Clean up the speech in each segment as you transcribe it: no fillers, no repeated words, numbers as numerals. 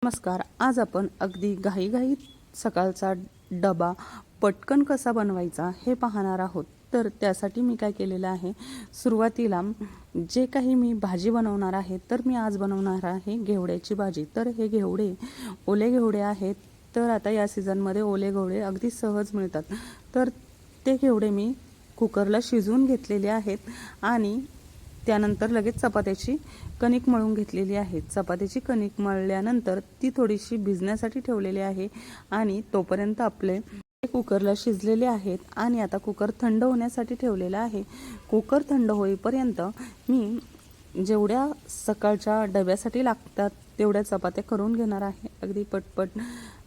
नमस्कार. आज आपण अगदी घाईघाईत सकाळचा डबा पटकन कसा बनवायचा हे पाहणार आहोत. तर त्यासाठी मी काय केलेलं आहे, सुरुवातीला जे काही मी भाजी बनवणार आहे, तर मी आज बनवणार आहे घेवड्याची भाजी. तर हे घेवडे ओले घेवडे आहेत. तर आता या सीझनमध्ये ओले घेवडे अगदी सहज मिळतात. तर ते घेवडे मी कुकरला शिजवून घेतलेले आहेत आणि त्यानंतर लगेच चपात्याची कणिक मळून घेतलेली आहे. चपात्याची कणिक मळल्यानंतर ती थोडीशी भिजण्यासाठी ठेवलेली आहे आणि तोपर्यंत आपले कुकरला शिजलेले आहेत आणि आता कुकर थंड होण्यासाठी ठेवलेला आहे. कुकर थंड होईपर्यंत मी जेवढ्या सकाळच्या डब्यासाठी लागतात तेवढ्या चपात्या करून घेणार आहे, अगदी पटपट.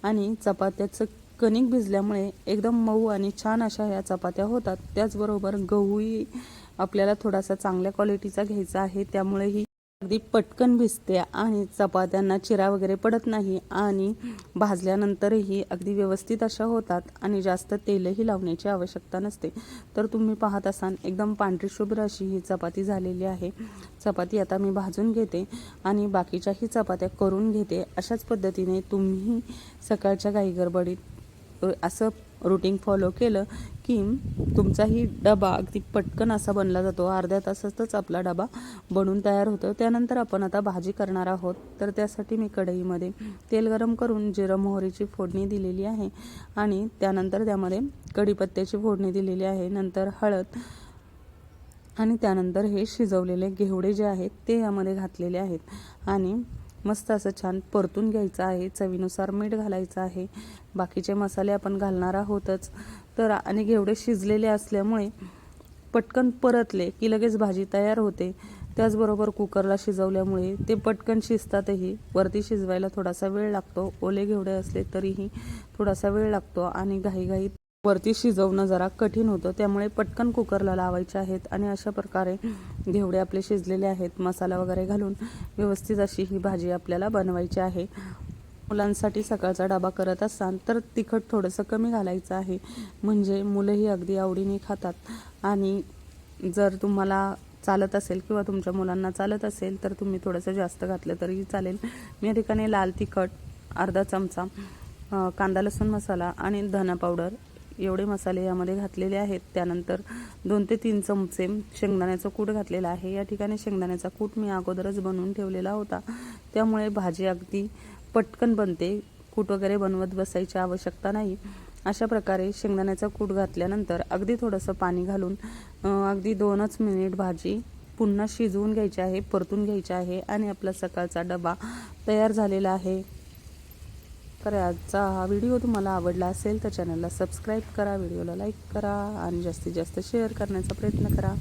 आणि चपात्याचं कणिक भिजल्यामुळे एकदम मऊ आणि छान अशा ह्या चपात्या होतात. त्याचबरोबर गहूही आपल्याला थोडासा चांगल्या क्वालिटीचा घ्यायचा आहे, त्यामुळे ही अगदी पटकन भिजते आणि चपात्यांना चिरा वगैरे पडत नाही आणि भाजल्यानंतरही अगदी व्यवस्थित अशा होतात आणि जास्त तेलही लावण्याची आवश्यकता नसते. तर तुम्ही पाहत असाल एकदम पांढरी शुभ्र अशी ही चपाती झालेली आहे. चपाती आता मी भाजून घेते आणि बाकीच्याही चपात्या करून घेते. अशाच पद्धतीने तुम्ही सकाळच्या घाईगडबडीत असं रुटीन फॉलो केलं की तुमचाही डबा अगदी पटकन असा बनला जातो. अर्ध्या तासातच आपला डबा बनून तयार होतो. त्यानंतर आपण आता भाजी करणार आहोत. तर त्यासाठी मी कढईमध्ये तेल गरम करून जिरं मोहरीची फोडणी दिलेली आहे आणि त्यानंतर त्यामध्ये कढीपत्त्याची फोडणी दिलेली आहे. नंतर हळद आणि त्यानंतर हे शिजवलेले घेवडे जे आहेत ते यामध्ये घातलेले आहेत आणि मस्त असं छान परतून घ्यायचं आहे. चवीनुसार मीठ घालायचं आहे. बाकीचे मसाले आपण घालणार आहोतच. तर आणि घेवडे शिजलेले असल्यामुळे पटकन परतले की लगेच भाजी तयार होते. त्याचबरोबर कुकरला शिजवल्यामुळे ते पटकन शिजतातही. वरती शिजवायला थोडासा वेळ लागतो. ओले घेवडे असले तरीही थोडासा वेळ लागतो आणि घाईघाईत वरती शिजवणं जरा कठीण होतं. त्यामुळे पटकन कुकरला लावायचे आहेत आणि अशा प्रकारे घेवडे आपले शिजलेले आहेत. मसाला वगैरे घालून व्यवस्थित अशी ही भाजी आपल्याला बनवायची आहे. मुलांसाठी सकाळचा डबा करत असाल तर तिखट थोडंसं कमी घालायचं आहे, म्हणजे मुलंही अगदी आवडीने खातात. आणि जर तुम्हाला चालत असेल किंवा तुमच्या मुलांना चालत असेल तर तुम्ही थोडंसं जास्त घातलं तरीही चालेल. मी या ठिकाणी लाल तिखट अर्धा चमचा, कांदा लसूण मसाला आणि धना पावडर एवढे मसाले यामध्ये घातलेले आहेत. त्यानंतर 2 ते 3 चमचे शेंगदाण्याचं कूट घातलेला आहे. या ठिकाणी शेंगदाण्याचा कूट मी अगोदरच बनवून ठेवलेला होता, त्यामुळे भाजी अगदी पटकन बनते. कूट वगैरे बनवत बसायची आवश्यकता नाही. अशा प्रकारे शेंगदाण्याचा कूट घातल्यानंतर अगदी थोडंसं पाणी घालून अगदी 2च मिनिट भाजी पुन्हा शिजवून घ्यायची आहे, परतून घ्यायची आहे आणि आपला सकाळचा डबा तयार झालेला आहे. तर आजचा हा व्हिडिओ तुम्हाला आवडला असेल तर चॅनलला सबस्क्राईब करा, व्हिडिओला लाईक करा आणि जास्तीत जास्त शेअर करण्याचा प्रयत्न करा.